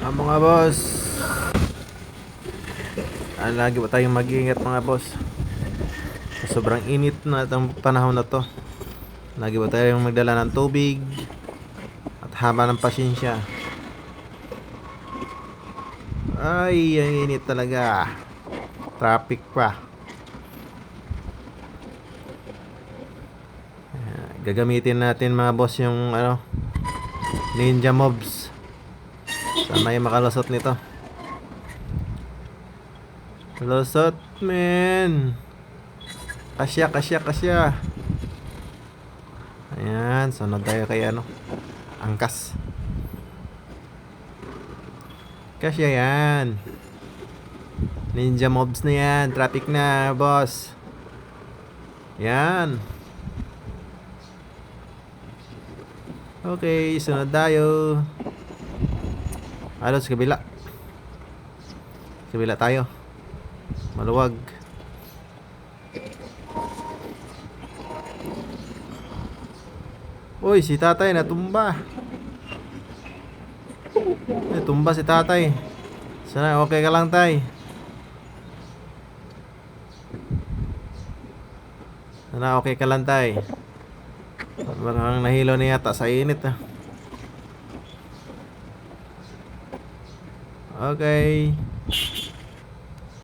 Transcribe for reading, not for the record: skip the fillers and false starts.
Mga boss, lagi ba tayong mag-iingat mga boss sa sobrang init na itong panahon na to. Lagi ba tayong magdala ng tubig at haba ng pasensya. Ay, ang init talaga. Traffic pa. Gagamitin natin mga boss yung ninja mobs. Sana yung makalusot nito. Lusot, men. Kasya. Ayan, sunod tayo kay angkas. Kasya yan. Ninja mobs na yan. Traffic na, boss. Yan. Okay, sunod tayo. Sa kabila. Kabila tayo. Maluwag. Uy, si tatay natumba. Tumba si tatay. Sana okay ka lang, tay. Sana okay ka lang, tay. Parang nahilo na yata sa init. Okay.